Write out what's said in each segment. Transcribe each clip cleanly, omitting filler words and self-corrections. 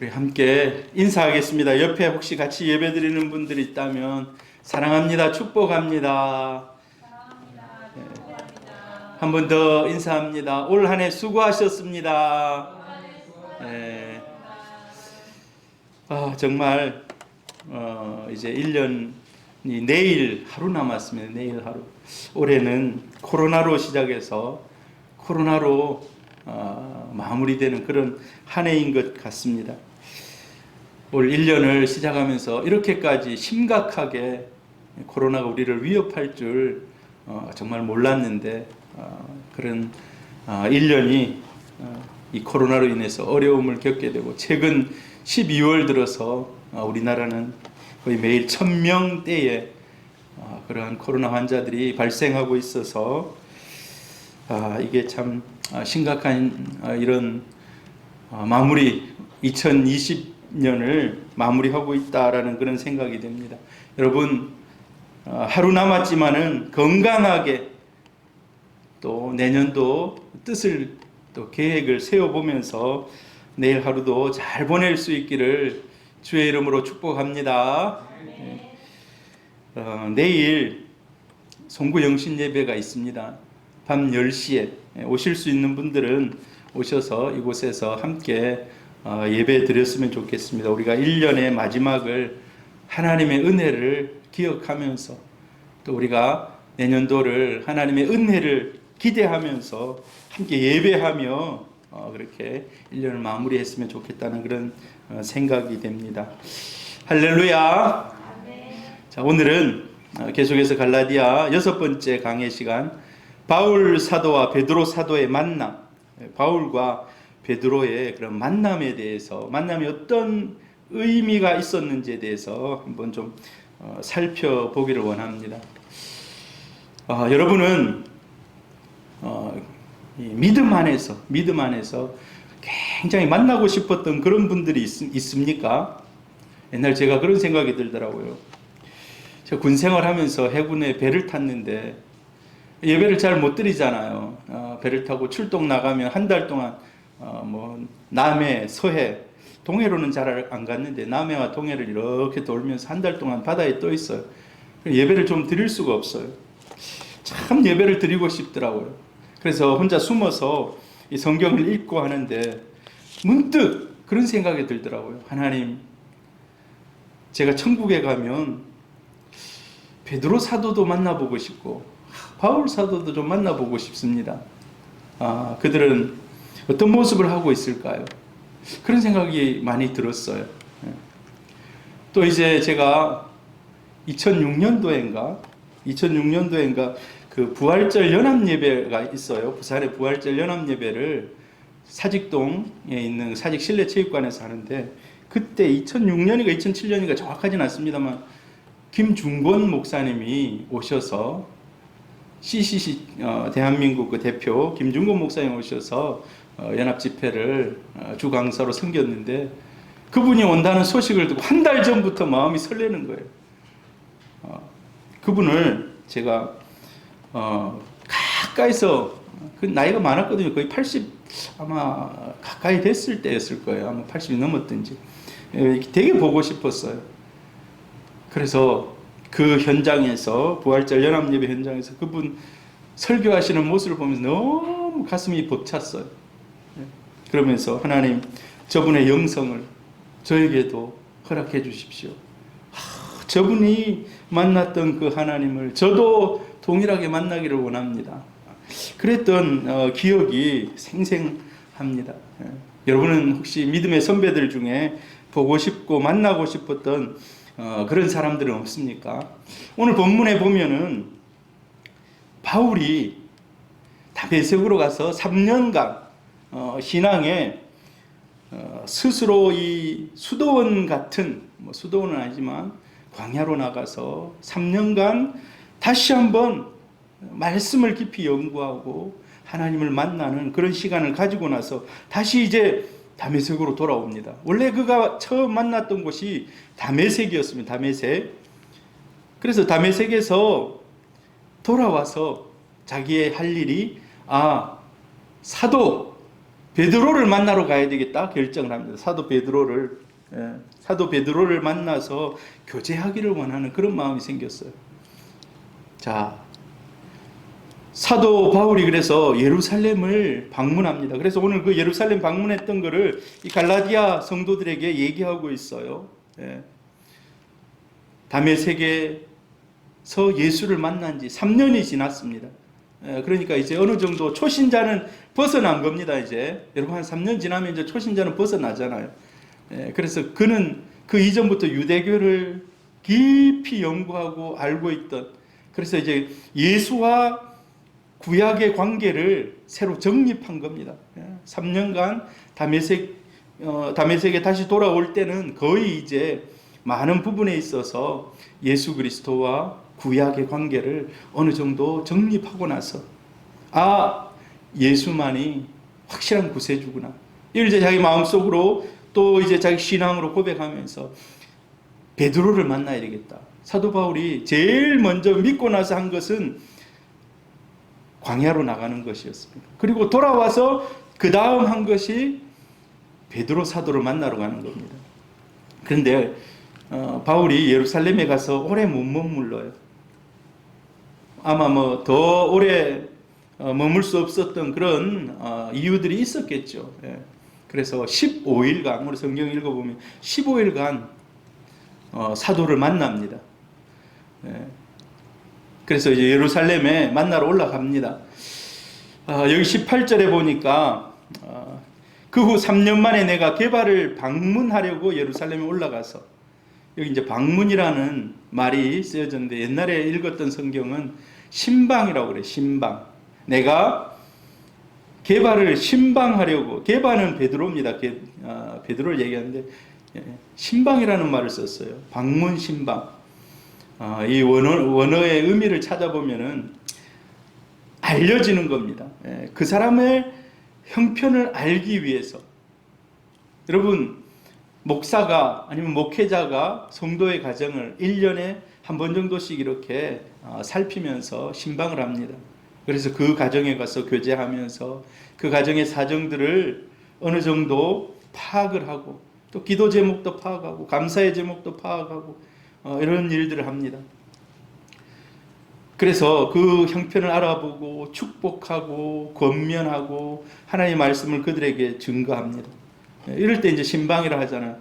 우리 함께 인사하겠습니다. 옆에 혹시 같이 예배드리는 분들이 있다면 사랑합니다. 축복합니다. 한 번 더 인사합니다. 올 한 해 수고하셨습니다. 네. 정말 이제 1년이 내일 하루 남았습니다. 내일 하루. 올해는 코로나로 시작해서 코로나로 마무리되는 그런 한 해인 것 같습니다. 올 1년을 시작하면서 이렇게까지 심각하게 코로나가 우리를 위협할 줄 정말 몰랐는데 그런 1년이 이 코로나로 인해서 어려움을 겪게 되고 최근 12월 들어서 우리나라는 거의 매일 1000명대의 그러한 코로나 환자들이 발생하고 있어서 이게 참 심각한 이런 마무리 2020년을 마무리하고 있다라는 그런 생각이 됩니다. 여러분 하루 남았지만은 건강하게 또 내년도 뜻을 또 계획을 세워보면서 내일 하루도 잘 보낼 수 있기를 주의 이름으로 축복합니다. 내일 송구 영신 예배가 있습니다. 밤 10시에 오실 수 있는 분들은 오셔서 이곳에서 함께 예배 드렸으면 좋겠습니다. 우리가 1년의 마지막을 하나님의 은혜를 기억하면서 또 우리가 내년도를 하나님의 은혜를 기대하면서 함께 예배하며 그렇게 1년을 마무리했으면 좋겠다는 그런 생각이 됩니다. 할렐루야. 자, 오늘은 계속해서 갈라디아 6번째 강해 시간 바울 사도와 베드로 사도의 만남, 바울과 베드로의 그런 만남에 대해서 만남이 어떤 의미가 있었는지에 대해서 한번 좀 살펴보기를 원합니다. 여러분은 이 믿음 안에서 굉장히 만나고 싶었던 그런 분들이 있습니까? 옛날 제가 그런 생각이 들더라고요. 제가 군 생활하면서 해군에 배를 탔는데 예배를 잘 못 드리잖아요. 배를 타고 출동 나가면 한 달 동안 남해, 서해, 동해로는 잘 안 갔는데 남해와 동해를 이렇게 돌면서 한 달 동안 바다에 떠 있어요. 예배를 좀 드릴 수가 없어요. 참 예배를 드리고 싶더라고요. 그래서 혼자 숨어서 이 성경을 읽고 하는데 문득 그런 생각이 들더라고요. 하나님, 제가 천국에 가면 베드로 사도도 만나보고 싶고 바울 사도도 좀 만나보고 싶습니다. 그들은 어떤 모습을 하고 있을까요? 그런 생각이 많이 들었어요. 또 이제 제가 2006년도인가 그 부활절 연합예배가 있어요. 부산의 부활절 연합예배를 사직동에 있는 사직 실내체육관에서 하는데 그때 2006년인가 2007년인가 정확하진 않습니다만 김중권 목사님이 오셔서 CCC 대한민국 그 대표 김중권 목사님 오셔서 연합 집회를 주강사로 섬겼는데 그분이 온다는 소식을 듣고 한 달 전부터 마음이 설레는 거예요. 그분을 제가 가까이서 그 나이가 많았거든요. 거의 80 아마 가까이 됐을 때였을 거예요. 아마 80이 넘었든지 되게 보고 싶었어요. 그래서 그 현장에서 부활절 연합예배 현장에서 그분 설교하시는 모습을 보면서 너무 가슴이 벅찼어요. 그러면서 하나님 저분의 영성을 저에게도 허락해 주십시오. 저분이 만났던 그 하나님을 저도 동일하게 만나기를 원합니다. 그랬던 기억이 생생합니다. 여러분은 혹시 믿음의 선배들 중에 보고 싶고 만나고 싶었던 그런 사람들은 없습니까? 오늘 본문에 보면은 바울이 다메섹으로 가서 3년간 신앙에 스스로 이 수도원 같은 수도원은 아니지만 광야로 나가서 3년간 다시 한번 말씀을 깊이 연구하고 하나님을 만나는 그런 시간을 가지고 나서 다시 이제 다메섹으로 돌아옵니다. 원래 그가 처음 만났던 곳이 다메섹이었습니다. 다메섹. 그래서 다메섹에서 돌아와서 자기의 할 일이 사도 베드로를 만나러 가야 되겠다 결정을 합니다. 사도 베드로를 만나서 교제하기를 원하는 그런 마음이 생겼어요. 자, 사도 바울이 그래서 예루살렘을 방문합니다. 그래서 오늘 그 예루살렘 방문했던 거를 이 갈라디아 성도들에게 얘기하고 있어요. 다메섹에서 예수를 만난 지 3년이 지났습니다. 그러니까 이제 어느 정도 초신자는 벗어난 겁니다. 이제 여러분 한 3년 지나면 이제 초신자는 벗어나잖아요. 그래서 그는 그 이전부터 유대교를 깊이 연구하고 알고 있던, 그래서 이제 예수와 구약의 관계를 새로 정립한 겁니다. 3년간 다메섹에 다시 돌아올 때는 거의 이제 많은 부분에 있어서 예수 그리스도와 구약의 관계를 어느 정도 정립하고 나서 예수만이 확실한 구세주구나. 이걸 이제 자기 마음속으로 또 이제 자기 신앙으로 고백하면서 베드로를 만나야 되겠다. 사도 바울이 제일 먼저 믿고 나서 한 것은 광야로 나가는 것이었습니다. 그리고 돌아와서 그 다음 한 것이 베드로 사도를 만나러 가는 겁니다. 그런데 바울이 예루살렘에 가서 오래 못 머물러요. 아마 뭐 더 오래 머물 수 없었던 그런 이유들이 있었겠죠. 그래서 15일간, 우리 성경 읽어보면 15일간 사도를 만납니다. 그래서 이제 예루살렘에 만나러 올라갑니다. 여기 18절에 보니까 그 후 3년 만에 내가 게바를 방문하려고 예루살렘에 올라가서, 여기 이제 방문이라는 말이 쓰여졌는데 옛날에 읽었던 성경은 신방이라고 그래요. 신방. 내가 게바를 신방하려고, 게바는 베드로입니다. 베드로를 얘기하는데 신방이라는 말을 썼어요. 방문 신방. 이 원어의 의미를 찾아보면은 알려지는 겁니다. 그 사람의 형편을 알기 위해서. 여러분, 목사가 아니면 목회자가 성도의 가정을 1년에 한 번 정도씩 이렇게 살피면서 신방을 합니다. 그래서 그 가정에 가서 교제하면서 그 가정의 사정들을 어느 정도 파악을 하고, 또 기도 제목도 파악하고 감사의 제목도 파악하고 이런 일들을 합니다. 그래서 그 형편을 알아보고 축복하고 권면하고 하나님의 말씀을 그들에게 증거합니다. 이럴 때 이제 신방이라 하잖아요.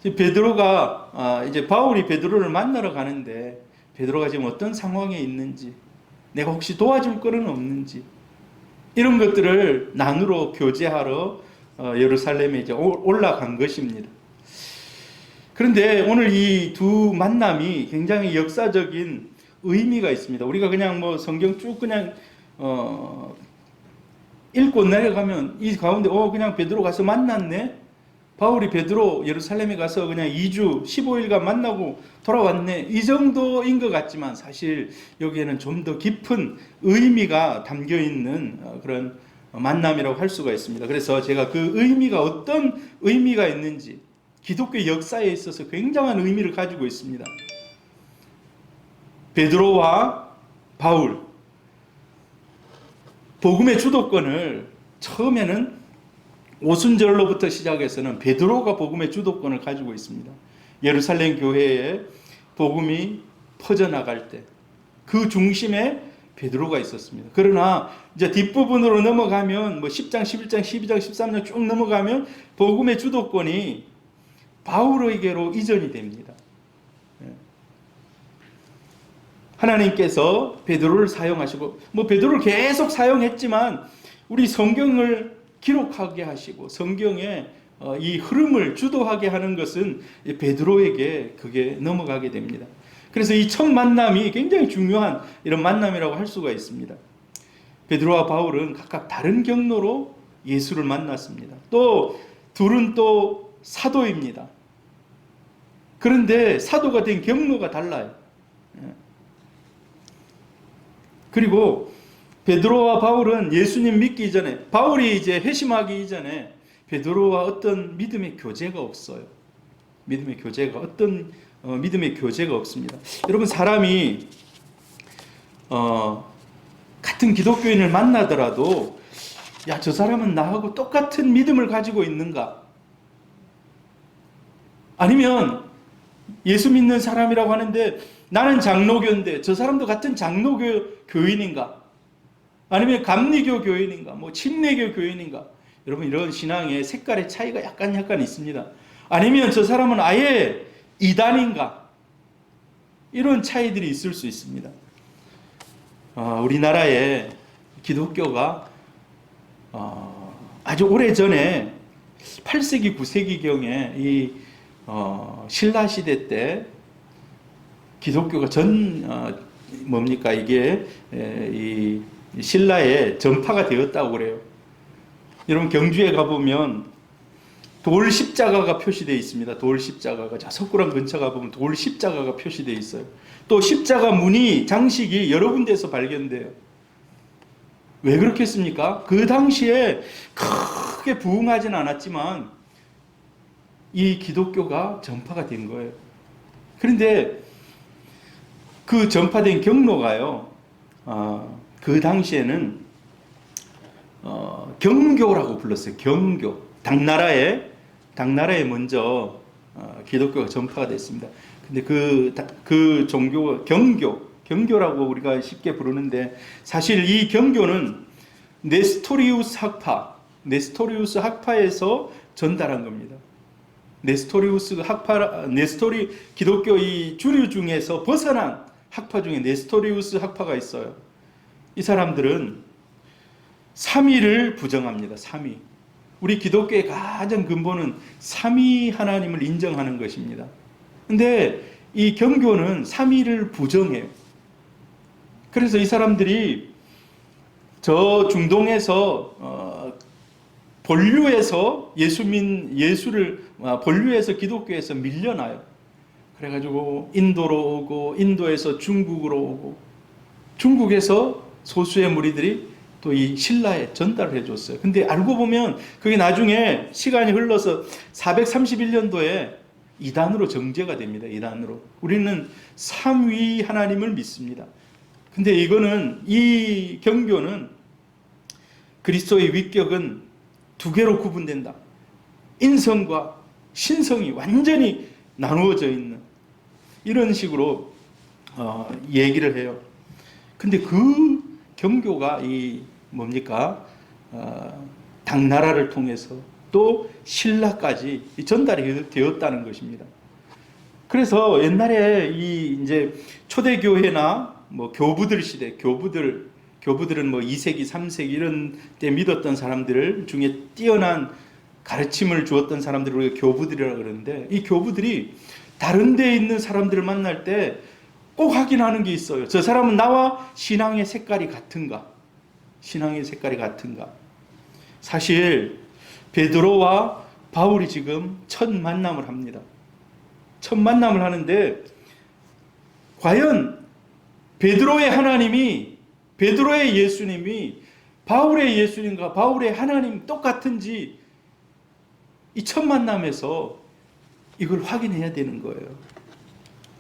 베드로가 이제 바울이 베드로를 만나러 가는데 베드로가 지금 어떤 상황에 있는지, 내가 혹시 도와줄 거는 없는지, 이런 것들을 나누러 교제하러 예루살렘에 이제 올라간 것입니다. 그런데 오늘 이 두 만남이 굉장히 역사적인 의미가 있습니다. 우리가 그냥 뭐 성경 쭉 그냥 읽고 내려가면 이 가운데 그냥 베드로 가서 만났네, 바울이 베드로 예루살렘에 가서 그냥 2주 15일간 만나고 돌아왔네, 이 정도인 것 같지만 사실 여기에는 좀 더 깊은 의미가 담겨 있는 그런 만남이라고 할 수가 있습니다. 그래서 제가 그 의미가 어떤 의미가 있는지, 기독교 역사에 있어서 굉장한 의미를 가지고 있습니다. 베드로와 바울, 복음의 주도권을 처음에는 오순절로부터 시작해서는 베드로가 복음의 주도권을 가지고 있습니다. 예루살렘 교회에 복음이 퍼져나갈 때 그 중심에 베드로가 있었습니다. 그러나 이제 뒷부분으로 넘어가면 뭐 10장, 11장, 12장, 13장 쭉 넘어가면 복음의 주도권이 바울에게로 이전이 됩니다. 하나님께서 베드로를 사용하시고, 뭐 베드로를 계속 사용했지만 우리 성경을 기록하게 하시고 성경의 이 흐름을 주도하게 하는 것은 베드로에게 그게 넘어가게 됩니다. 그래서 이 첫 만남이 굉장히 중요한 이런 만남이라고 할 수가 있습니다. 베드로와 바울은 각각 다른 경로로 예수를 만났습니다. 또 둘은 또 사도입니다. 그런데 사도가 된 경로가 달라요. 그리고 베드로와 바울은 예수님 믿기 이전에, 바울이 이제 회심하기 이전에 베드로와 어떤 믿음의 교제가 없어요. 믿음의 교제가 믿음의 교제가 없습니다. 여러분, 사람이 같은 기독교인을 만나더라도 야, 저 사람은 나하고 똑같은 믿음을 가지고 있는가? 아니면 예수 믿는 사람이라고 하는데 나는 장로교인데 저 사람도 같은 장로교 교인인가? 아니면 감리교 교인인가? 뭐 침례교 교인인가? 여러분, 이런 신앙의 색깔의 차이가 약간 있습니다. 아니면 저 사람은 아예 이단인가? 이런 차이들이 있을 수 있습니다. 우리나라에 기독교가 아주 오래전에 8세기, 9세기경에 이 신라 시대 때 기독교가 이게 이 신라에 전파가 되었다고 그래요. 여러분, 경주에 가보면 돌 십자가가 표시되어 있습니다. 돌 십자가가. 자, 석굴암 근처 가보면 돌 십자가가 표시되어 있어요. 또 십자가 무늬, 장식이 여러 군데에서 발견돼요. 왜 그렇겠습니까? 그 당시에 크게 부흥하진 않았지만 이 기독교가 전파가 된 거예요. 그런데 그 전파된 경로가요, 그 당시에는 경교라고 불렀어요. 경교. 당나라에 먼저 기독교가 전파가 됐습니다. 근데 그 종교가 경교라고 우리가 쉽게 부르는데, 사실 이 경교는 네스토리우스 학파에서 전달한 겁니다. 기독교 이 주류 중에서 벗어난 학파 중에 네스토리우스 학파가 있어요. 이 사람들은 삼위를 부정합니다. 삼위. 우리 기독교의 가장 근본은 삼위 하나님을 인정하는 것입니다. 근데 이 경교는 삼위를 부정해요. 그래서 이 사람들이 저 중동에서 본류에서 본류에서 기독교에서 밀려나요. 그래가지고 인도로 오고, 인도에서 중국으로 오고, 중국에서 소수의 무리들이 또 이 신라에 전달을 해줬어요. 근데 알고 보면 그게 나중에 시간이 흘러서 431년도에 이단으로 정제가 됩니다. 이단으로. 우리는 삼위 하나님을 믿습니다. 근데 이 경교는 그리스도의 위격은 두 개로 구분된다. 인성과 신성이 완전히 나누어져 있는 이런 식으로 얘기를 해요. 근데 그 경교가 당나라를 통해서 또 신라까지 전달이 되었다는 것입니다. 그래서 옛날에 이제 초대교회나 교부들 시대, 교부들은 2세기, 3세기 이런 때 믿었던 사람들 중에 뛰어난 가르침을 주었던 사람들을 우리가 교부들이라고 그러는데, 이 교부들이 다른 데에 있는 사람들을 만날 때 꼭 확인하는 게 있어요. 저 사람은 나와 신앙의 색깔이 같은가? 사실 베드로와 바울이 지금 첫 만남을 합니다. 첫 만남을 하는데 과연 베드로의 예수님이 바울의 예수님과 바울의 하나님 똑같은지 이 첫 만남에서 이걸 확인해야 되는 거예요.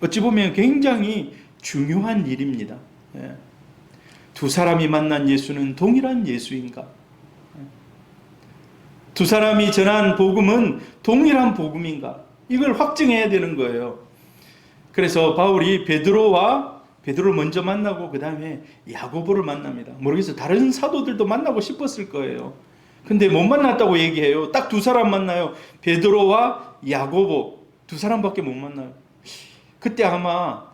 어찌 보면 굉장히 중요한 일입니다. 두 사람이 만난 예수는 동일한 예수인가? 두 사람이 전한 복음은 동일한 복음인가? 이걸 확증해야 되는 거예요. 그래서 바울이 베드로를 먼저 만나고 그 다음에 야고보를 만납니다. 모르겠어요. 다른 사도들도 만나고 싶었을 거예요. 근데 못 만났다고 얘기해요. 딱 두 사람 만나요. 베드로와 야고보 두 사람밖에 못 만나요. 그때 아마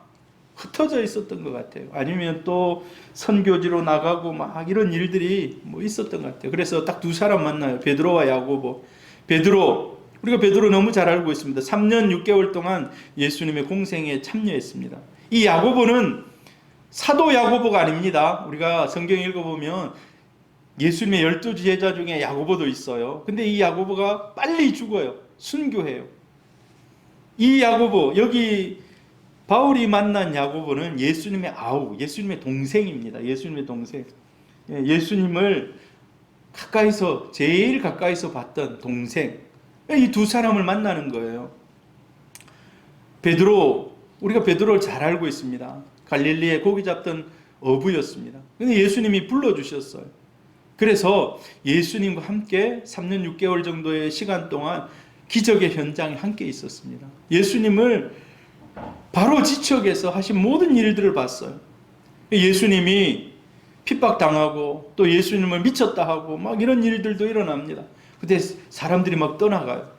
흩어져 있었던 것 같아요. 아니면 또 선교지로 나가고 막 이런 일들이 있었던 것 같아요. 그래서 딱 두 사람 만나요. 베드로와 야고보. 우리가 베드로 너무 잘 알고 있습니다. 3년 6개월 동안 예수님의 공생에 참여했습니다. 이 야고보는 사도 야고보가 아닙니다. 우리가 성경 읽어보면 예수님의 12제자 중에 야고보도 있어요. 근데 이 야고보가 빨리 죽어요. 순교해요. 이 야고보, 여기 바울이 만난 야고보는 예수님의 예수님의 동생입니다. 예수님의 동생. 예수님을 제일 가까이서 봤던 동생. 이 두 사람을 만나는 거예요. 우리가 베드로를 잘 알고 있습니다. 갈릴리에 고기 잡던 어부였습니다. 근데 예수님이 불러주셨어요. 그래서 예수님과 함께 3년 6개월 정도의 시간 동안 기적의 현장에 함께 있었습니다. 예수님을 바로 지척에서 하신 모든 일들을 봤어요. 예수님이 핍박당하고 또 예수님을 미쳤다 하고 막 이런 일들도 일어납니다. 그때 사람들이 막 떠나가요.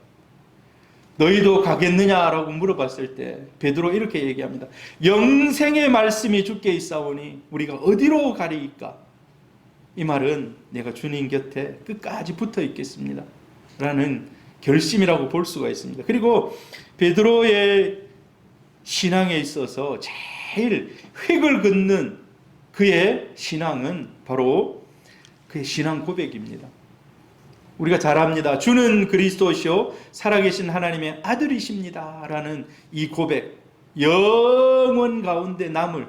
너희도 가겠느냐라고 물어봤을 때 베드로 이렇게 얘기합니다. 영생의 말씀이 주께 있사오니 우리가 어디로 가리이까? 이 말은 내가 주님 곁에 끝까지 붙어 있겠습니다 라는 결심이라고 볼 수가 있습니다. 그리고 베드로의 신앙에 있어서 제일 획을 긋는 그의 신앙은 바로 그의 신앙 고백입니다. 우리가 잘 압니다. 주는 그리스도시요 살아계신 하나님의 아들이십니다 라는 이 고백, 영원 가운데 남을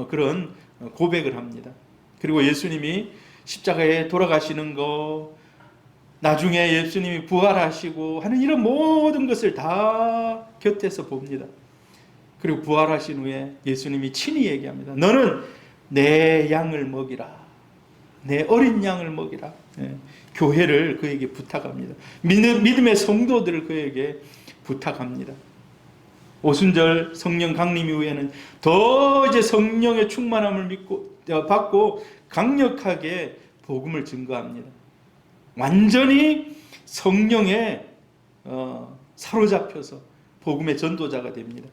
그런 고백을 합니다. 그리고 예수님이 십자가에 돌아가시는 거, 나중에 예수님이 부활하시고 하는 이런 모든 것을 다 곁에서 봅니다. 그리고 부활하신 후에 예수님이 친히 얘기합니다. 너는 내 양을 먹이라. 내 어린 양을 먹이라. 교회를 그에게 부탁합니다. 믿음의 성도들을 그에게 부탁합니다. 오순절 성령 강림 이후에는 더 이제 성령의 충만함을 받고 강력하게 복음을 증거합니다. 완전히 성령에 사로잡혀서 복음의 전도자가 됩니다.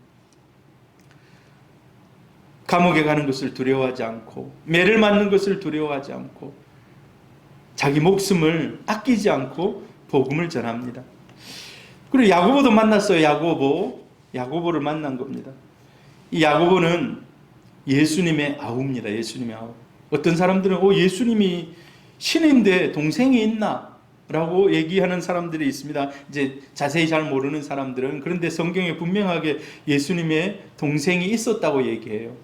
감옥에 가는 것을 두려워하지 않고 매를 맞는 것을 두려워하지 않고 자기 목숨을 아끼지 않고 복음을 전합니다. 그리고 야고보도 만났어요. 야고보를 만난 겁니다. 이 야고보는 예수님의 아우입니다. 예수님의 아우. 어떤 사람들은 예수님이 신인데 동생이 있나? 라고 얘기하는 사람들이 있습니다. 이제 자세히 잘 모르는 사람들은. 그런데 성경에 분명하게 예수님의 동생이 있었다고 얘기해요.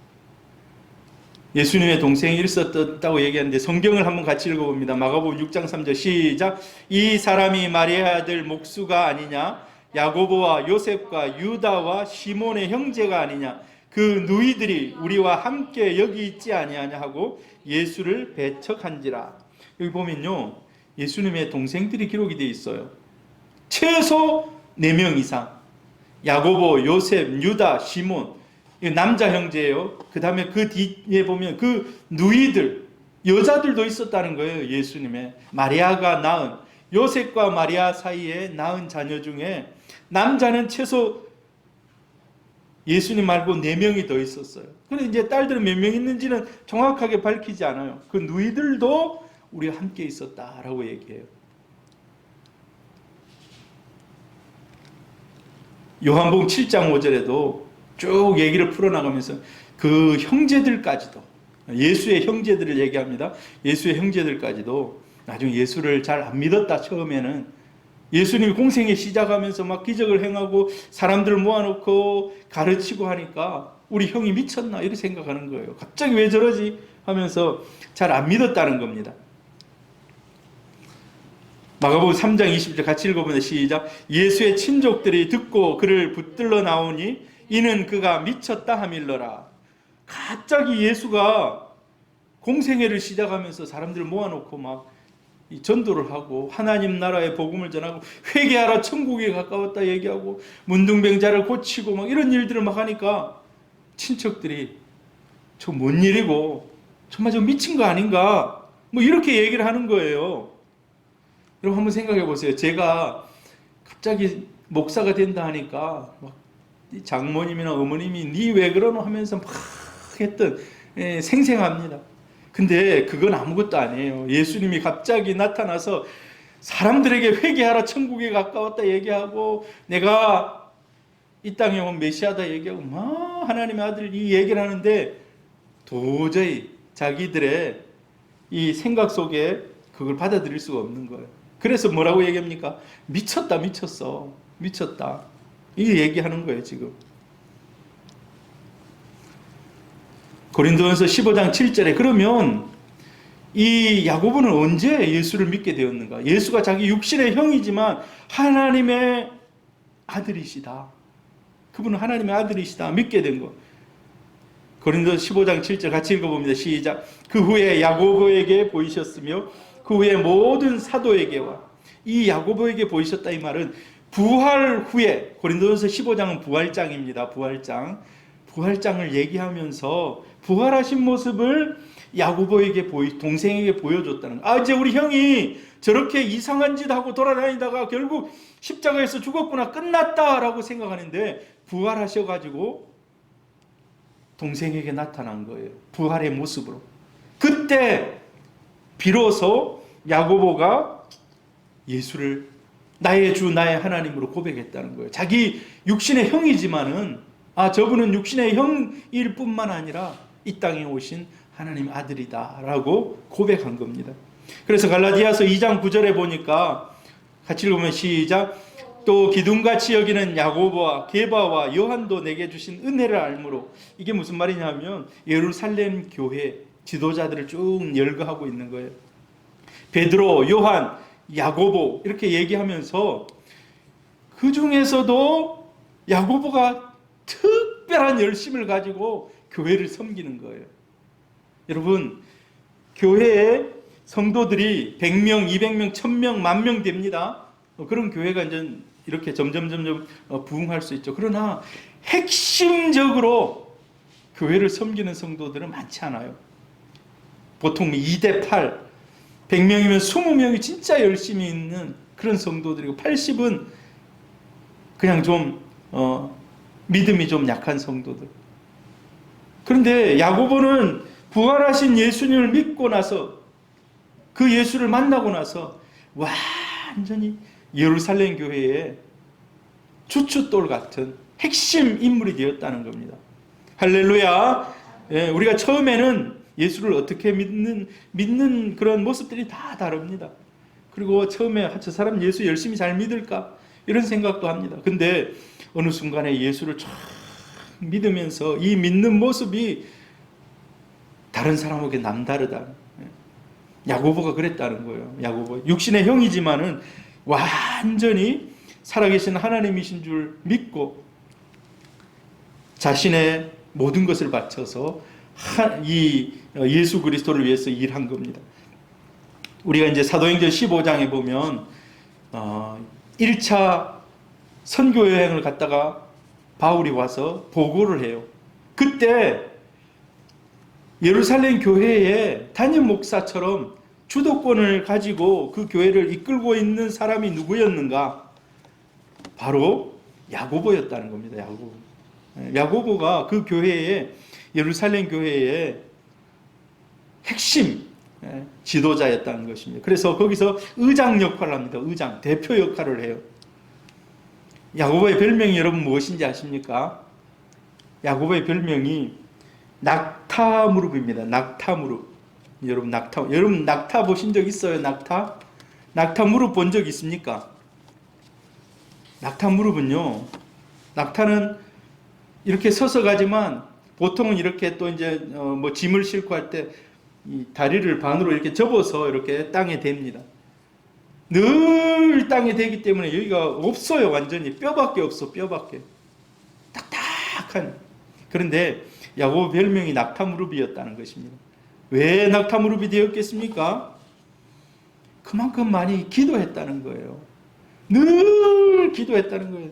예수님의 동생이 있었다고 얘기하는데 성경을 한번 같이 읽어봅니다. 마가복음 6장 3절 시작. 이 사람이 마리아의 아들 목수가 아니냐? 야고보와 요셉과 유다와 시몬의 형제가 아니냐? 그 누이들이 우리와 함께 여기 있지 아니하냐 하고 예수를 배척한지라. 여기 보면요, 예수님의 동생들이 기록이 되어 있어요. 최소 4명 이상. 야고보, 요셉, 유다, 시몬. 남자 형제예요. 그 다음에 그 뒤에 보면 그 누이들, 여자들도 있었다는 거예요. 예수님의 마리아가 낳은, 요셉과 마리아 사이에 낳은 자녀 중에 남자는 최소 예수님 말고 4명이 더 있었어요. 그런데 이제 딸들은 몇 명 있는지는 정확하게 밝히지 않아요. 그 누이들도 우리와 함께 있었다라고 얘기해요. 요한복음 7장 5절에도 쭉 얘기를 풀어나가면서 그 형제들까지도, 예수의 형제들을 얘기합니다. 예수의 형제들까지도 나중에 예수를 잘 안 믿었다. 처음에는 예수님이 공생에 시작하면서 막 기적을 행하고 사람들을 모아놓고 가르치고 하니까 우리 형이 미쳤나 이렇게 생각하는 거예요. 갑자기 왜 저러지 하면서 잘 안 믿었다는 겁니다. 마가복음 3장 20절 같이 읽어보면 시작. 예수의 친족들이 듣고 그를 붙들러 나오니 이는 그가 미쳤다 하밀러라. 갑자기 예수가 공생애를 시작하면서 사람들을 모아놓고 막 전도를 하고 하나님 나라의 복음을 전하고 회개하라 천국에 가까웠다 얘기하고 문둥병자를 고치고 막 이런 일들을 막 하니까 친척들이 저 뭔 일이고 정말 저 미친 거 아닌가 뭐 이렇게 얘기를 하는 거예요. 여러분 한번 생각해 보세요. 제가 갑자기 목사가 된다 하니까 막 장모님이나 어머님이 니 왜 그러노 하면서 막 했던 생생합니다. 근데 그건 아무것도 아니에요. 예수님이 갑자기 나타나서 사람들에게 회개하라 천국에 가까웠다 얘기하고 내가 이 땅에 온 메시아다 얘기하고 막 하나님의 아들 이 얘기를 하는데 도저히 자기들의 이 생각 속에 그걸 받아들일 수가 없는 거예요. 그래서 뭐라고 얘기합니까? 미쳤다 미쳤어 미쳤다 이 얘기하는 거예요 지금. 고린도전서 15장 7절에 그러면 이 야고보는 언제 예수를 믿게 되었는가? 예수가 자기 육신의 형이지만 하나님의 아들이시다. 그분은 하나님의 아들이시다. 믿게 된 거. 고린도전서 15장 7절 같이 읽어봅니다. 시작. 그 후에 야고보에게 보이셨으며 그 후에 모든 사도에게와 이 야고보에게 보이셨다. 이 말은 부활 후에, 고린도전서 15장은 부활장입니다. 부활장을 얘기하면서 부활하신 모습을 야고보에게 동생에게 보여줬다는 거예요. 이제 우리 형이 저렇게 이상한 짓 하고 돌아다니다가 결국 십자가에서 죽었구나, 끝났다라고 생각하는데 부활하셔가지고 동생에게 나타난 거예요. 부활의 모습으로. 그때 비로소 야고보가 예수를 나의 주 나의 하나님으로 고백했다는 거예요. 자기 육신의 형이지만은 저분은 육신의 형일 뿐만 아니라 이 땅에 오신 하나님 아들이다 라고 고백한 겁니다. 그래서 갈라디아서 2장 9절에 보니까 같이 읽으면 시작. 또 기둥같이 여기는 야고보와 게바와 요한도 내게 주신 은혜를 알므로. 이게 무슨 말이냐면 예루살렘 교회 지도자들을 쭉 열거하고 있는 거예요. 베드로, 요한, 야고보 이렇게 얘기하면서 그 중에서도 야고보가 특별한 열심을 가지고 교회를 섬기는 거예요. 여러분, 교회에 성도들이 100명, 200명, 1000명, 10,000명 됩니다. 그런 교회가 이제 이렇게 점점 부흥할 수 있죠. 그러나 핵심적으로 교회를 섬기는 성도들은 많지 않아요. 보통 2대8, 100명이면 20명이 진짜 열심히 있는 그런 성도들이고 80은 그냥 좀 믿음이 좀 약한 성도들. 그런데 야고보는 부활하신 예수님을 믿고 나서 그 예수를 만나고 나서 완전히 예루살렘 교회의 주춧돌 같은 핵심 인물이 되었다는 겁니다. 할렐루야. 우리가 처음에는 예수를 어떻게 믿는 그런 모습들이 다 다릅니다. 그리고 처음에 저 사람 예수 열심히 잘 믿을까? 이런 생각도 합니다. 근데 어느 순간에 예수를 쫙 믿으면서 이 믿는 모습이 다른 사람에게 남다르다. 야고보가 그랬다는 거예요. 야고보. 육신의 형이지만은 완전히 살아계신 하나님이신 줄 믿고 자신의 모든 것을 바쳐서 이 예수 그리스도를 위해서 일한 겁니다. 우리가 이제 사도행전 15장에 보면 1차 선교 여행을 갔다가 바울이 와서 보고를 해요. 그때 예루살렘 교회에 담임 목사처럼 주도권을 가지고 그 교회를 이끌고 있는 사람이 누구였는가? 바로 야고보였다는 겁니다. 야고보가 그 교회에, 예루살렘 교회의 핵심 지도자였다는 것입니다. 그래서 거기서 의장 역할을 합니다. 의장, 대표 역할을 해요. 야고보의 별명이 여러분 무엇인지 아십니까? 야고보의 별명이 낙타무릎입니다. 낙타무릎. 여러분 낙타 보신 적 있어요? 낙타무릎 본 적 있습니까? 낙타무릎은요, 낙타는 이렇게 서서 가지만 보통은 이렇게 또 이제 뭐 짐을 싣고 할 때 이 다리를 반으로 이렇게 접어서 이렇게 땅에 댑니다. 늘 땅에 대기 때문에 여기가 없어요. 완전히 뼈밖에 없어. 뼈밖에. 딱딱한. 그런데 야고보 별명이 낙타무릎이었다는 것입니다. 왜 낙타무릎이 되었겠습니까? 그만큼 많이 기도했다는 거예요. 늘 기도했다는 거예요.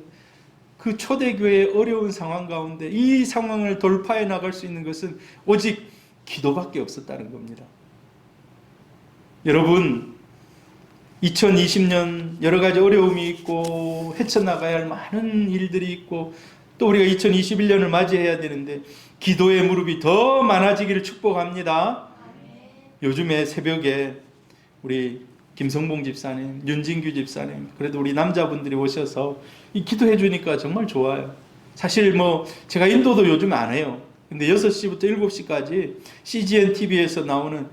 그 초대교회의 어려운 상황 가운데 이 상황을 돌파해 나갈 수 있는 것은 오직 기도밖에 없었다는 겁니다. 여러분, 2020년 여러 가지 어려움이 있고 헤쳐나가야 할 많은 일들이 있고 또 우리가 2021년을 맞이해야 되는데 기도의 무릎이 더 많아지기를 축복합니다. 요즘에 새벽에 우리 김성봉 집사님, 윤진규 집사님, 그래도 우리 남자분들이 오셔서 이 기도해 주니까 정말 좋아요. 사실 뭐 제가 인도도 요즘 안 해요. 근데 6시부터 7시까지 CGN TV에서 나오는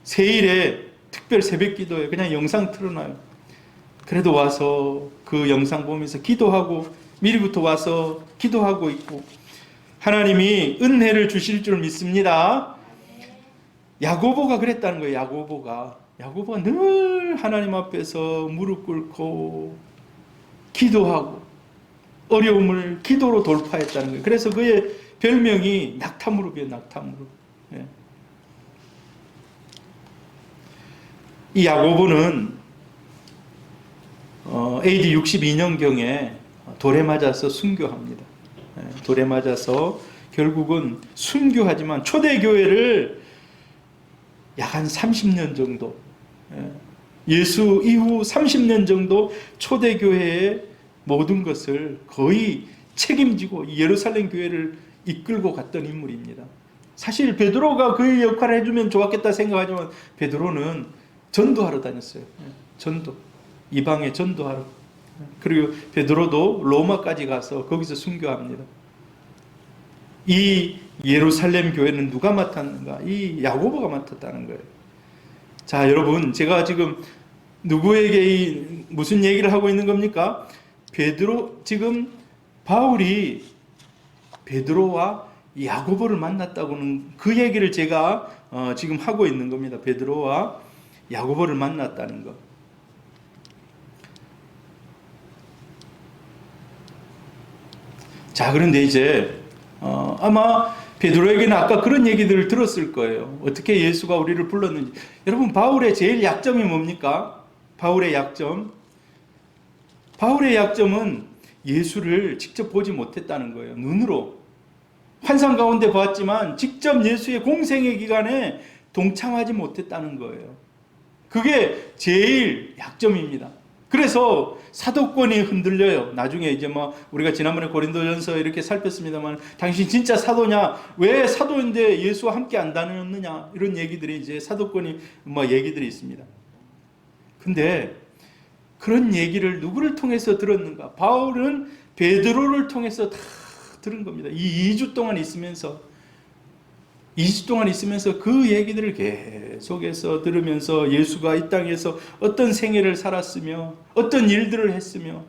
세일에 특별 새벽 기도에 그냥 영상 틀어놔요. 그래도 와서 그 영상 보면서 기도하고 미리부터 와서 기도하고 있고 하나님이 은혜를 주실 줄 믿습니다. 야고보가 그랬다는 거예요. 야고보가 늘 하나님 앞에서 무릎 꿇고 기도하고 어려움을 기도로 돌파했다는 거예요. 그래서 그의 별명이 낙타무릎이에요. 낙타무릎. 예. 이 야고보는 AD 62년경에 돌에 맞아서 순교합니다. 돌에 맞아서 결국은 순교하지만 초대교회를 약 한 30년 정도, 예수 이후 30년 정도 초대교회의 모든 것을 거의 책임지고 예루살렘 교회를 이끌고 갔던 인물입니다. 사실 베드로가 그 역할을 해주면 좋았겠다 생각하지만 베드로는 전도하러 다녔어요. 전도, 이방에 전도하러. 그리고 베드로도 로마까지 가서 거기서 순교합니다. 이 예루살렘 교회는 누가 맡았는가? 이 야고보가 맡았다는 거예요. 자, 여러분, 제가 지금 누구에게 무슨 얘기를 하고 있는 겁니까? 지금 바울이 베드로와 야고보를 만났다고는 그 얘기를 제가 지금 하고 있는 겁니다. 베드로와 야고보를 만났다는 것. 자, 그런데 이제 아마 베드로에게는 아까 그런 얘기들을 들었을 거예요. 어떻게 예수가 우리를 불렀는지. 여러분, 바울의 제일 약점이 뭡니까? 바울의 약점. 바울의 약점은 예수를 직접 보지 못했다는 거예요. 눈으로. 환상 가운데 보았지만 직접 예수의 공생의 기간에 동참하지 못했다는 거예요. 그게 제일 약점입니다. 그래서 사도권이 흔들려요. 나중에 이제 우리가 지난번에 고린도전서 이렇게 살폈습니다만, 당신 진짜 사도냐? 왜 사도인데 예수와 함께 안 다녔느냐? 이런 얘기들이 이제 사도권이 얘기들이 있습니다. 근데 그런 얘기를 누구를 통해서 들었는가? 바울은 베드로를 통해서 다 들은 겁니다. 이 2주 동안 있으면서 그 얘기들을 계속해서 들으면서 예수가 이 땅에서 어떤 생애를 살았으며 어떤 일들을 했으며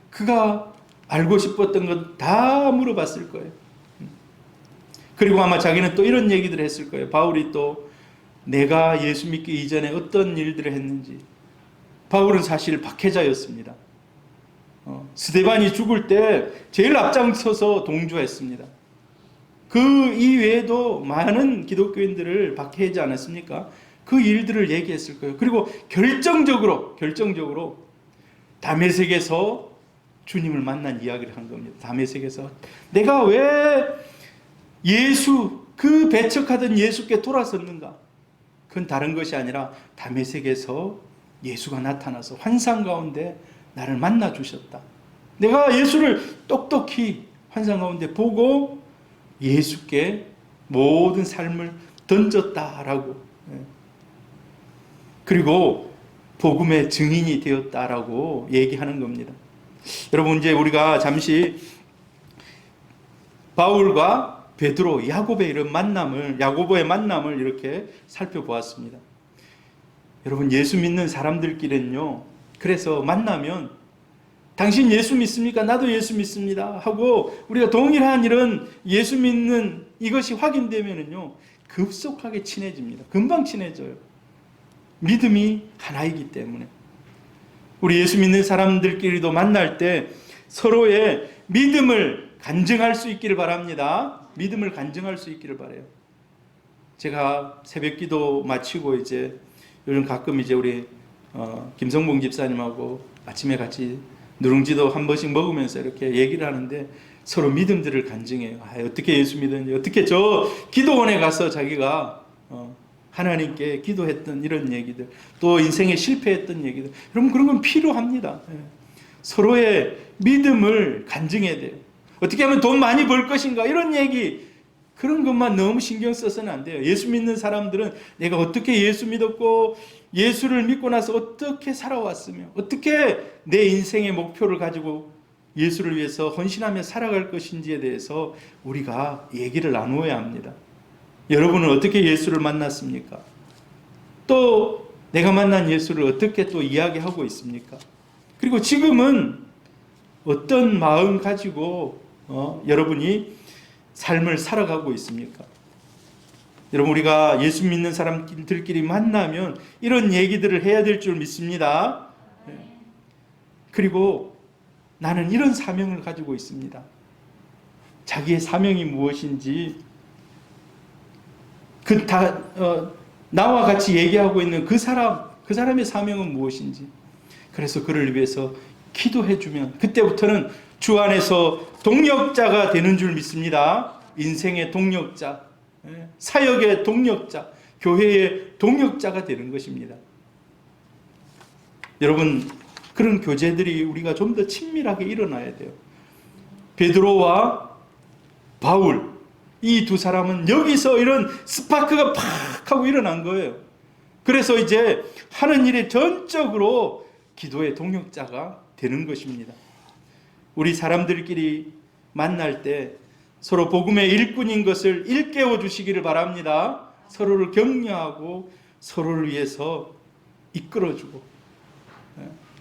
그가 알고 싶었던 것 다 물어봤을 거예요. 그리고 아마 자기는 또 이런 얘기들을 했을 거예요. 바울이 또 내가 예수 믿기 이전에 어떤 일들을 했는지. 바울은 사실 박해자였습니다. 스데반이 죽을 때 제일 앞장서서 동조했습니다. 그 이외에도 많은 기독교인들을 박해하지 않았습니까? 그 일들을 얘기했을 거예요. 그리고 결정적으로 다메섹에서 주님을 만난 이야기를 한 겁니다. 다메섹에서 내가 왜 그 배척하던 예수께 돌아섰는가? 그건 다른 것이 아니라 다메섹에서 예수가 나타나서 환상 가운데 나를 만나 주셨다. 내가 예수를 똑똑히 환상 가운데 보고 예수께 모든 삶을 던졌다라고, 그리고 복음의 증인이 되었다라고 얘기하는 겁니다. 여러분, 이제 우리가 잠시 바울과 베드로, 야고보의 만남을 이렇게 살펴보았습니다. 여러분, 예수 믿는 사람들끼리는요, 그래서 만나면 당신 예수 믿습니까? 나도 예수 믿습니다 하고 우리가 동일한 이런 예수 믿는 이것이 확인되면은요, 급속하게 친해집니다. 금방 친해져요. 믿음이 하나이기 때문에. 우리 예수 믿는 사람들끼리도 만날 때 서로의 믿음을 간증할 수 있기를 바랍니다. 믿음을 간증할 수 있기를 바라요. 제가 새벽기도 마치고 이제 요즘 가끔 이제 우리 김성봉 집사님하고 아침에 같이 누룽지도 한 번씩 먹으면서 이렇게 얘기를 하는데 서로 믿음들을 간증해요. 어떻게 예수 믿었는지, 어떻게 저 기도원에 가서 자기가 하나님께 기도했던 이런 얘기들, 또 인생에 실패했던 얘기들. 여러분, 그런 건 필요합니다. 서로의 믿음을 간증해야 돼요. 어떻게 하면 돈 많이 벌 것인가, 이런 얘기, 그런 것만 너무 신경 써서는 안 돼요. 예수 믿는 사람들은 내가 어떻게 예수 믿었고 예수를 믿고 나서 어떻게 살아왔으며 어떻게 내 인생의 목표를 가지고 예수를 위해서 헌신하며 살아갈 것인지에 대해서 우리가 얘기를 나누어야 합니다. 여러분은 어떻게 예수를 만났습니까? 또 내가 만난 예수를 어떻게 또 이야기하고 있습니까? 그리고 지금은 어떤 마음 가지고 여러분이 삶을 살아가고 있습니까? 여러분, 우리가 예수 믿는 사람들끼리 만나면 이런 얘기들을 해야 될 줄 믿습니다. 그리고 나는 이런 사명을 가지고 있습니다. 자기의 사명이 무엇인지 나와 같이 얘기하고 있는 그 사람, 그 사람의 사명은 무엇인지. 그래서 그를 위해서 기도해주면 그때부터는 주 안에서 동력자가 되는 줄 믿습니다. 인생의 동력자, 사역의 동력자, 교회의 동력자가 되는 것입니다. 여러분, 그런 교제들이 우리가 좀 더 친밀하게 일어나야 돼요. 베드로와 바울, 이 두 사람은 여기서 이런 스파크가 팍 하고 일어난 거예요. 그래서 이제 하는 일에 전적으로 기도의 동력자가 되는 것입니다. 우리 사람들끼리 만날 때 서로 복음의 일꾼인 것을 일깨워 주시기를 바랍니다. 서로를 격려하고 서로를 위해서 이끌어주고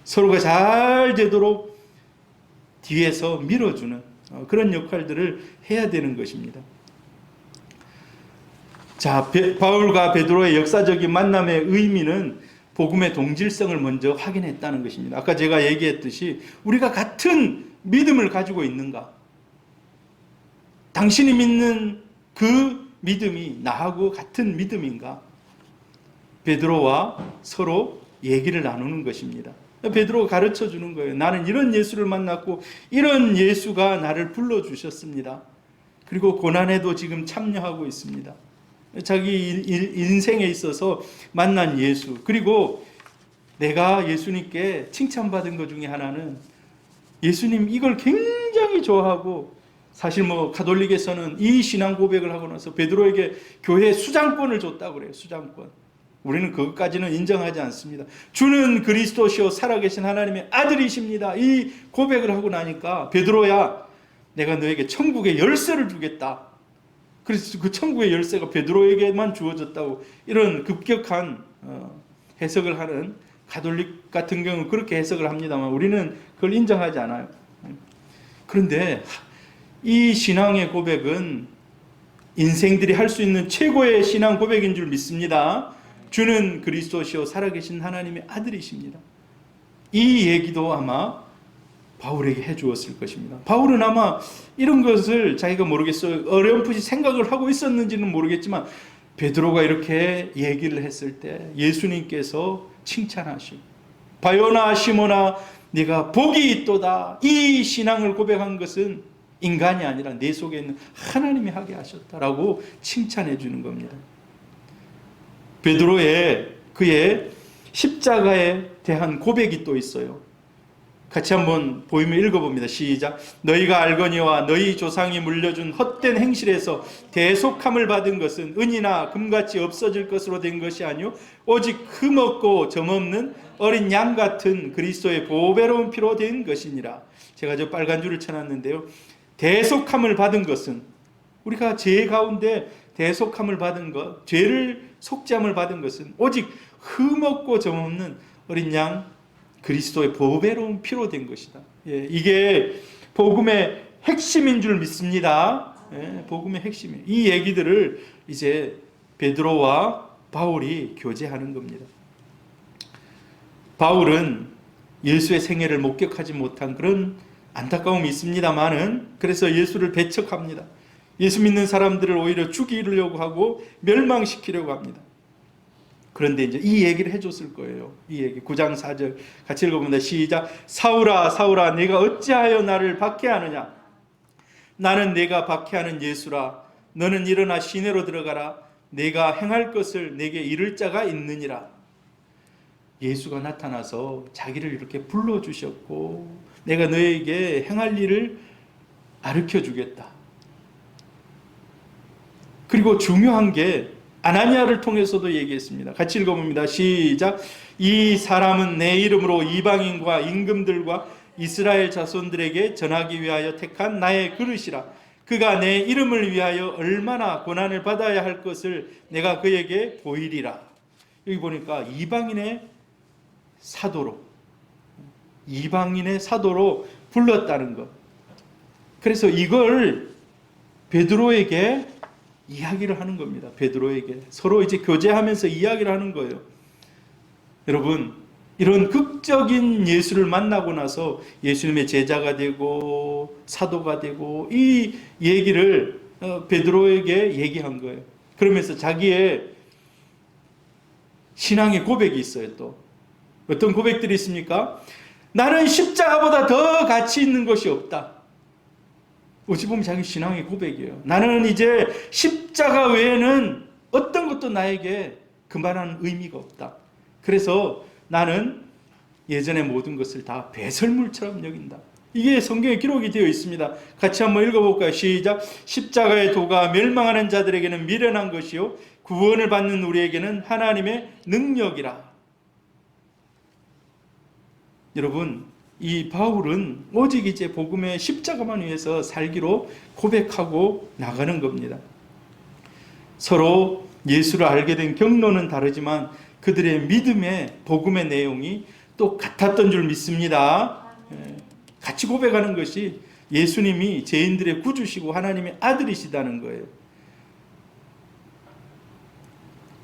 서로가 잘 되도록 뒤에서 밀어주는 그런 역할들을 해야 되는 것입니다. 자, 바울과 베드로의 역사적인 만남의 의미는 복음의 동질성을 먼저 확인했다는 것입니다. 아까 제가 얘기했듯이 우리가 같은 믿음을 가지고 있는가? 당신이 믿는 그 믿음이 나하고 같은 믿음인가? 베드로와 서로 얘기를 나누는 것입니다. 베드로가 가르쳐 주는 거예요. 나는 이런 예수를 만났고 이런 예수가 나를 불러주셨습니다. 그리고 고난에도 지금 참여하고 있습니다. 자기 인생에 있어서 만난 예수, 그리고 내가 예수님께 칭찬받은 것 중에 하나는 예수님 이걸 굉장히 좋아하고, 사실 가톨릭에서는 이 신앙 고백을 하고 나서 베드로에게 교회 수장권을 줬다고 그래요. 수장권. 우리는 그것까지는 인정하지 않습니다. 주는 그리스도시요 살아계신 하나님의 아들이십니다. 이 고백을 하고 나니까 베드로야, 내가 너에게 천국의 열쇠를 주겠다. 그래서 그 천국의 열쇠가 베드로에게만 주어졌다고, 이런 급격한 해석을 하는 가톨릭 같은 경우는 그렇게 해석을 합니다만 우리는 그걸 인정하지 않아요. 그런데 이 신앙의 고백은 인생들이 할 수 있는 최고의 신앙 고백인 줄 믿습니다. 주는 그리스도시요 살아계신 하나님의 아들이십니다. 이 얘기도 아마 바울에게 해주었을 것입니다. 바울은 아마 이런 것을 자기가 모르겠어요. 어렴풋이 생각을 하고 있었는지는 모르겠지만 베드로가 이렇게 얘기를 했을 때 예수님께서 칭찬하시고, 바요나 시몬아 네가 복이 있도다. 이 신앙을 고백한 것은 인간이 아니라 내 속에 있는 하나님이 하게 하셨다라고 칭찬해 주는 겁니다. 베드로의 그의 십자가에 대한 고백이 또 있어요. 같이 한번 보이면 읽어봅니다. 시작. 너희가 알거니와 너희 조상이 물려준 헛된 행실에서 대속함을 받은 것은 은이나 금같이 없어질 것으로 된 것이 아니요 오직 흠없고 점없는 어린 양 같은 그리스도의 보배로운 피로 된 것이니라. 제가 저 빨간 줄을 쳐놨는데요. 대속함을 받은 것은, 우리가 죄 가운데 대속함을 받은 것, 죄를 속죄함을 받은 것은 오직 흠없고 점없는 어린 양 그리스도의 보배로운 피로 된 것이다. 이게 복음의 핵심인 줄 믿습니다. 복음의 핵심이에요. 이 얘기들을 이제 베드로와 바울이 교제하는 겁니다. 바울은 예수의 생애를 목격하지 못한 그런 안타까움이 있습니다만은, 그래서 예수를 배척합니다. 예수 믿는 사람들을 오히려 죽이려고 하고 멸망시키려고 합니다. 그런데 이제 이 얘기를 해줬을 거예요. 이 얘기 9장 4절 같이 읽어봅니다. 시작. 사울아 사울아 내가 어찌하여 나를 박해하느냐? 나는 내가 박해하는 예수라. 너는 일어나 시내로 들어가라. 내가 행할 것을 내게 이를 자가 있느니라. 예수가 나타나서 자기를 이렇게 불러주셨고 내가 너에게 행할 일을 가르쳐 주겠다. 그리고 중요한 게 아나니아를 통해서도 얘기했습니다. 같이 읽어봅니다. 시작. 이 사람은 내 이름으로 이방인과 임금들과 이스라엘 자손들에게 전하기 위하여 택한 나의 그릇이라. 그가 내 이름을 위하여 얼마나 고난을 받아야 할 것을 내가 그에게 보이리라. 여기 보니까 이방인의 사도로 불렀다는 것. 그래서 이걸 베드로에게 이야기를 하는 겁니다. 베드로에게 서로 이제 교제하면서 이야기를 하는 거예요. 여러분, 이런 극적인 예수를 만나고 나서 예수님의 제자가 되고 사도가 되고 이 얘기를 베드로에게 얘기한 거예요. 그러면서 자기의 신앙의 고백이 있어요. 또 어떤 고백들이 있습니까? 나는 십자가보다 더 가치 있는 것이 없다. 어찌 보면 자기 신앙의 고백이에요. 나는 이제 십자가 외에는 어떤 것도 나에게 그만한 의미가 없다. 그래서 나는 예전의 모든 것을 다 배설물처럼 여긴다. 이게 성경에 기록이 되어 있습니다. 같이 한번 읽어볼까요? 시작. 십자가의 도가 멸망하는 자들에게는 미련한 것이요 구원을 받는 우리에게는 하나님의 능력이라. 여러분, 이 바울은 오직 이제 복음의 십자가만 위해서 살기로 고백하고 나가는 겁니다. 서로 예수를 알게 된 경로는 다르지만 그들의 믿음의 복음의 내용이 또 같았던 줄 믿습니다. 같이 고백하는 것이 예수님이 죄인들의 구주시고 하나님의 아들이시다는 거예요.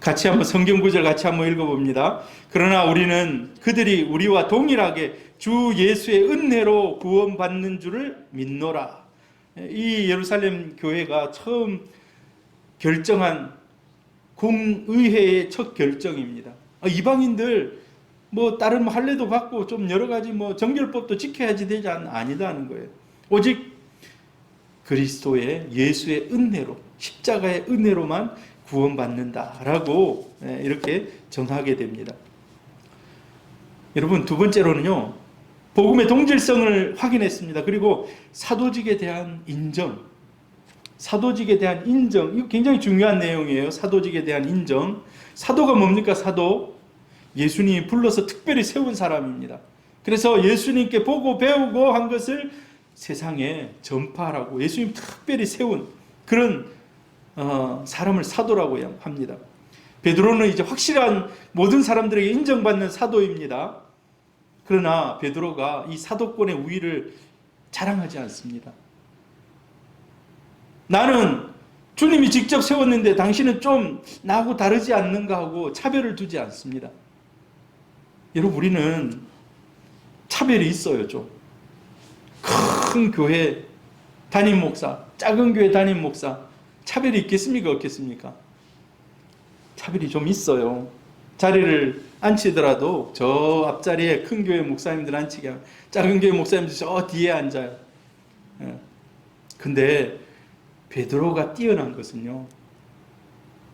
같이 한번 성경 구절 같이 한번 읽어봅니다. 그러나 우리는 그들이 우리와 동일하게 주 예수의 은혜로 구원받는 줄을 믿노라. 이 예루살렘 교회가 처음 결정한 공의회의 첫 결정입니다. 이방인들 뭐 다른 할례도 받고 좀 여러 가지 뭐 정결법도 지켜야지 되지 아니다는 거예요. 오직 그리스도의 예수의 은혜로 십자가의 은혜로만 구원받는다라고 이렇게 정하게 됩니다. 여러분, 두 번째로는요, 복음의 동질성을 확인했습니다. 그리고 사도직에 대한 인정. 사도직에 대한 인정. 이거 굉장히 중요한 내용이에요. 사도직에 대한 인정. 사도가 뭡니까? 사도. 예수님이 불러서 특별히 세운 사람입니다. 그래서 예수님께 보고 배우고 한 것을 세상에 전파하라고 예수님 특별히 세운 그런 사람을 사도라고 합니다. 베드로는 이제 확실한 모든 사람들에게 인정받는 사도입니다. 그러나 베드로가 이 사도권의 우위를 자랑하지 않습니다. 나는 주님이 직접 세웠는데 당신은 좀 나하고 다르지 않는가 하고 차별을 두지 않습니다. 여러분, 우리는 차별이 있어요. 좀 큰 교회 담임 목사, 작은 교회 담임 목사, 차별이 있겠습니까? 없겠습니까? 차별이 좀 있어요. 자리를 앉히더라도 저 앞자리에 큰 교회 목사님들 앉히게 하고 작은 교회 목사님들 저 뒤에 앉아요. 근데 베드로가 뛰어난 것은요,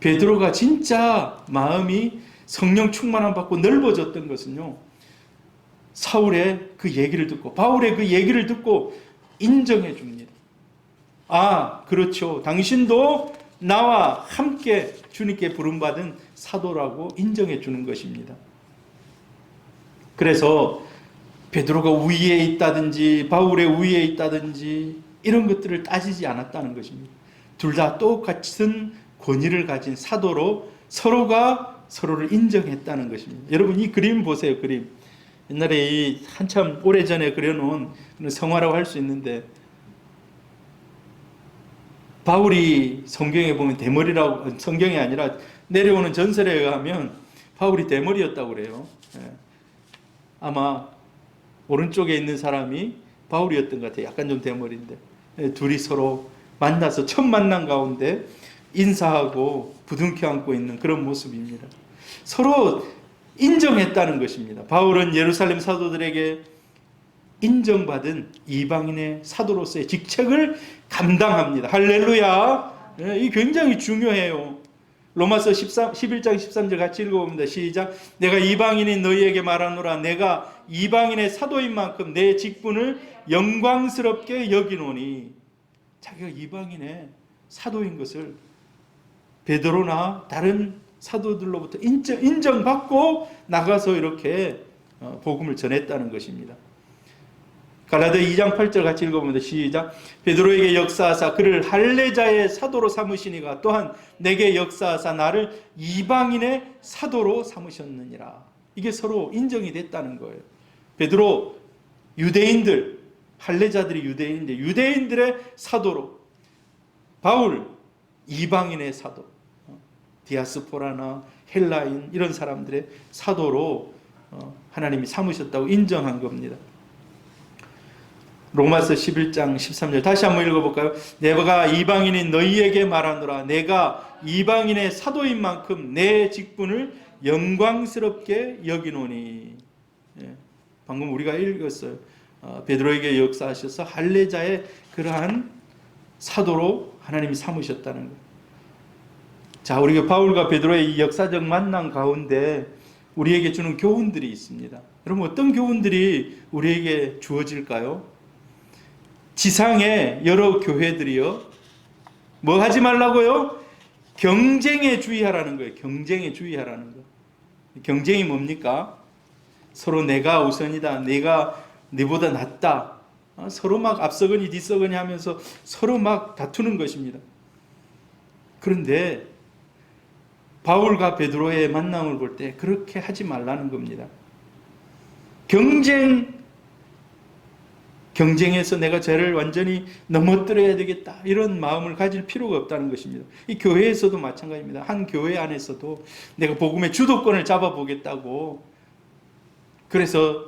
베드로가 진짜 마음이 성령 충만함 받고 넓어졌던 것은요, 사울의 그 얘기를 듣고 바울의 그 얘기를 듣고 인정해 줍니다. 아, 그렇죠. 당신도 나와 함께 주님께 부름받은 사도라고 인정해 주는 것입니다. 그래서 베드로가 우위에 있다든지 바울의 우위에 있다든지 이런 것들을 따지지 않았다는 것입니다. 둘 다 똑같은 권위를 가진 사도로 서로가 서로를 인정했다는 것입니다. 여러분, 이 그림 보세요. 그림. 옛날에 이 한참 오래전에 그려놓은 성화라고 할 수 있는데, 바울이 성경에 보면 대머리라고, 성경이 아니라 내려오는 전설에 의하면 바울이 대머리였다고 그래요. 아마 오른쪽에 있는 사람이 바울이었던 것 같아요. 약간 좀 대머리인데. 둘이 서로 만나서 첫 만남 가운데 인사하고 부둥켜 안고 있는 그런 모습입니다. 서로 인정했다는 것입니다. 바울은 예루살렘 사도들에게 인정받은 이방인의 사도로서의 직책을 감당합니다. 할렐루야. 이 굉장히 중요해요. 로마서 11장 13절 같이 읽어봅니다. 시작. 내가 이방인인 너희에게 말하노라. 내가 이방인의 사도인 만큼 내 직분을 영광스럽게 여기노니. 자기가 이방인의 사도인 것을 베드로나 다른 사도들로부터 인정받고 나가서 이렇게 복음을 전했다는 것입니다. 갈라디아 2장 8절 같이 읽어봅니다. 시작. 베드로에게 역사하사 그를 할례자의 사도로 삼으시니가 또한 내게 역사하사 나를 이방인의 사도로 삼으셨느니라. 이게 서로 인정이 됐다는 거예요. 베드로 유대인들, 할례자들이 유대인인데 유대인들의 사도로, 바울 이방인의 사도, 디아스포라나 헬라인 이런 사람들의 사도로 하나님이 삼으셨다고 인정한 겁니다. 로마서 11장 13절 다시 한번 읽어볼까요? 내가 이방인인 너희에게 말하노라. 내가 이방인의 사도인 만큼 내 직분을 영광스럽게 여기노니. 예, 방금 우리가 읽었어요. 베드로에게 역사하셔서 할례자의 그러한 사도로 하나님이 삼으셨다는 거예요. 자, 우리가 바울과 베드로의 이 역사적 만남 가운데 우리에게 주는 교훈들이 있습니다. 여러분, 어떤 교훈들이 우리에게 주어질까요? 지상의 여러 교회들이요, 뭐 하지 말라고요? 경쟁에 주의하라는 거예요. 경쟁에 주의하라는 거. 경쟁이 뭡니까? 서로 내가 우선이다, 내가 네보다 낫다, 서로 막 앞서거니 뒤서거니 하면서 서로 막 다투는 것입니다. 그런데 바울과 베드로의 만남을 볼 때 그렇게 하지 말라는 겁니다. 경쟁에서 내가 쟤를 완전히 넘어뜨려야 되겠다, 이런 마음을 가질 필요가 없다는 것입니다. 이 교회에서도 마찬가지입니다. 한 교회 안에서도 내가 복음의 주도권을 잡아보겠다고, 그래서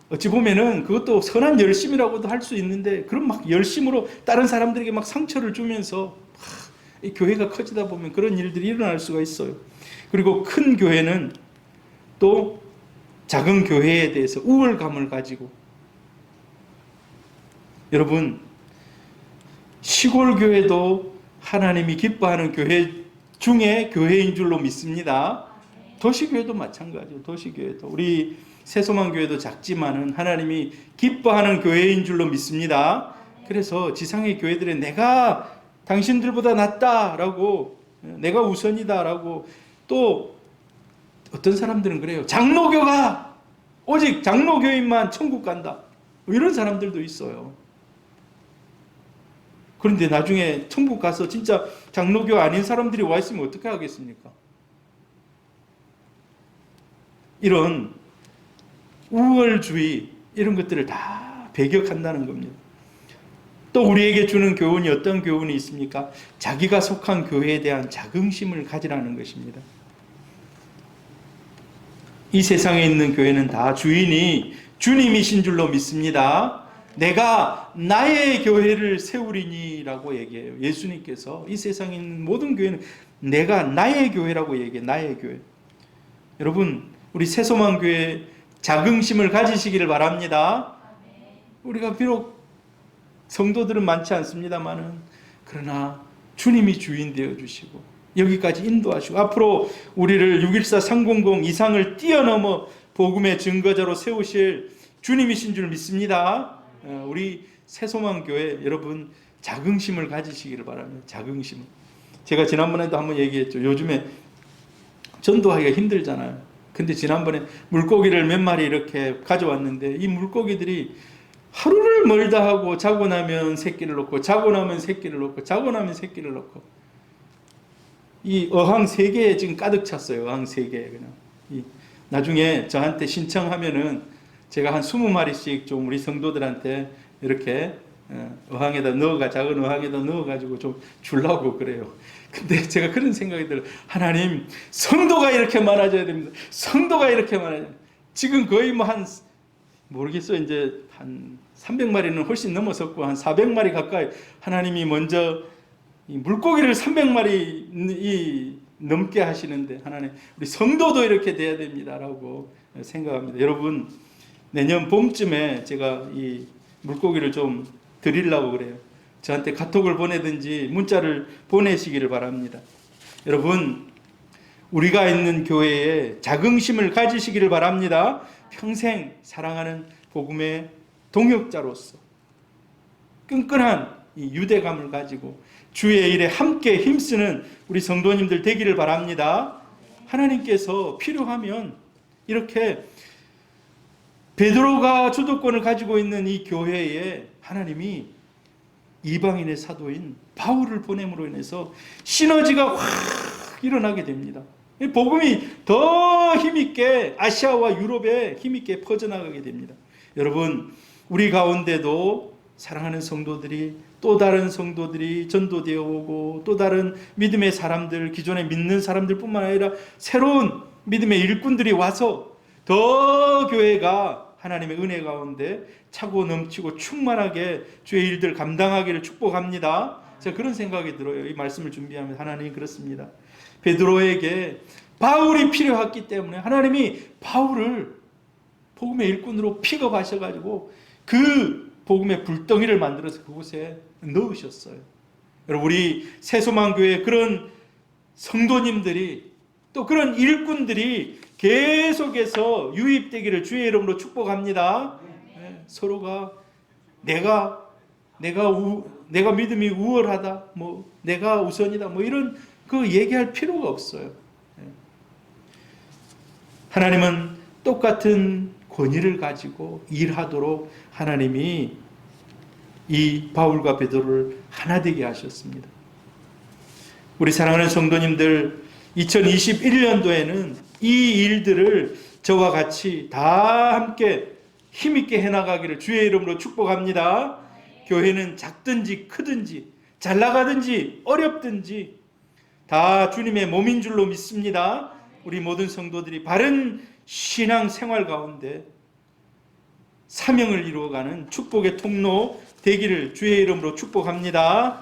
어찌 보면은 그것도 선한 열심이라고도 할 수 있는데, 그런 막 열심으로 다른 사람들에게 막 상처를 주면서 이 교회가 커지다 보면 그런 일들이 일어날 수가 있어요. 그리고 큰 교회는 또 작은 교회에 대해서 우월감을 가지고, 여러분, 시골 교회도 하나님이 기뻐하는 교회 중에 교회인 줄로 믿습니다. 도시교회도 마찬가지예요. 도시교회도, 우리 새소망교회도 작지만은 하나님이 기뻐하는 교회인 줄로 믿습니다. 그래서 지상의 교회들에 내가 당신들보다 낫다라고, 내가 우선이다라고, 또 어떤 사람들은 그래요. 장로교가, 오직 장로교인만 천국 간다, 이런 사람들도 있어요. 그런데 나중에 천국 가서 진짜 장로교 아닌 사람들이 와 있으면 어떻게 하겠습니까? 이런 우월주의, 이런 것들을 다 배격한다는 겁니다. 또 우리에게 주는 교훈이 어떤 교훈이 있습니까? 자기가 속한 교회에 대한 자긍심을 가지라는 것입니다. 이 세상에 있는 교회는 다 주인이 주님이신 줄로 믿습니다. 내가 나의 교회를 세우리니 라고 얘기해요. 예수님께서 이 세상에 있는 모든 교회는 내가 나의 교회라고 얘기해요. 나의 교회. 여러분, 우리 새소망교회 자긍심을 가지시기를 바랍니다. 우리가 비록 성도들은 많지 않습니다만은, 그러나 주님이 주인 되어 주시고 여기까지 인도하시고 앞으로 우리를 614 300 이상을 뛰어넘어 복음의 증거자로 세우실 주님이신 줄 믿습니다. 우리 새소망교회 여러분, 자긍심을 가지시기를 바랍니다. 자긍심. 제가 지난번에도 한번 얘기했죠. 요즘에 전도하기가 힘들잖아요. 근데 지난번에 물고기를 몇 마리 이렇게 가져왔는데, 이 물고기들이 하루를 멀다 하고 자고 나면 새끼를 놓고, 자고 나면 새끼를 놓고, 자고 나면 새끼를 놓고, 이 어항 3개에 지금 가득 찼어요. 어항 3개. 그냥 나중에 저한테 신청하면은 제가 한 20마리씩 좀 우리 성도들한테 이렇게 어항에다 작은 어항에다 넣어가지고 좀 주려고 그래요. 근데 제가 그런 생각이 들어요. 하나님, 성도가 이렇게 많아져야 됩니다. 성도가 이렇게 많아져야 됩니다. 지금 거의 뭐 모르겠어요. 이제 한 300마리는 훨씬 넘어섰고, 한 400마리 가까이 하나님이 먼저 이 물고기를 300마리 넘게 하시는데, 하나님, 우리 성도도 이렇게 돼야 됩니다라고 생각합니다. 여러분, 내년 봄쯤에 제가 이 물고기를 좀 드리려고 그래요. 저한테 카톡을 보내든지 문자를 보내시기를 바랍니다. 여러분, 우리가 있는 교회에 자긍심을 가지시기를 바랍니다. 평생 사랑하는 복음의 동역자로서 끈끈한 이 유대감을 가지고 주의 일에 함께 힘쓰는 우리 성도님들 되기를 바랍니다. 하나님께서 필요하면 이렇게 베드로가 주도권을 가지고 있는 이 교회에 하나님이 이방인의 사도인 바울을 보냄으로 인해서 시너지가 확 일어나게 됩니다. 복음이 더 힘있게 아시아와 유럽에 힘있게 퍼져나가게 됩니다. 여러분, 우리 가운데도 사랑하는 성도들이, 또 다른 성도들이 전도되어 오고, 또 다른 믿음의 사람들, 기존에 믿는 사람들 뿐만 아니라 새로운 믿음의 일꾼들이 와서 더 교회가 하나님의 은혜 가운데 차고 넘치고 충만하게 주의 일들 감당하기를 축복합니다. 제가 그런 생각이 들어요. 이 말씀을 준비하면서 하나님, 그렇습니다. 베드로에게 바울이 필요했기 때문에 하나님이 바울을 복음의 일꾼으로 픽업하셔가지고 그 복음의 불덩이를 만들어서 그곳에 넣으셨어요. 여러분, 우리 새소망교회 그런 성도님들이 또 그런 일꾼들이 계속해서 유입되기를 주의 이름으로 축복합니다. 네, 서로가 내가 믿음이 우월하다, 뭐 내가 우선이다, 뭐 이런 그 얘기할 필요가 없어요. 네. 하나님은 똑같은 권위를 가지고 일하도록 하나님이 이 바울과 베드로를 하나 되게 하셨습니다. 우리 사랑하는 성도님들, 2021년도에는 이 일들을 저와 같이 다 함께 힘있게 해나가기를 주의 이름으로 축복합니다. 교회는 작든지 크든지 잘 나가든지 어렵든지 다 주님의 몸인 줄로 믿습니다. 우리 모든 성도들이 바른 신앙 생활 가운데 사명을 이루어가는 축복의 통로 되기를 주의 이름으로 축복합니다.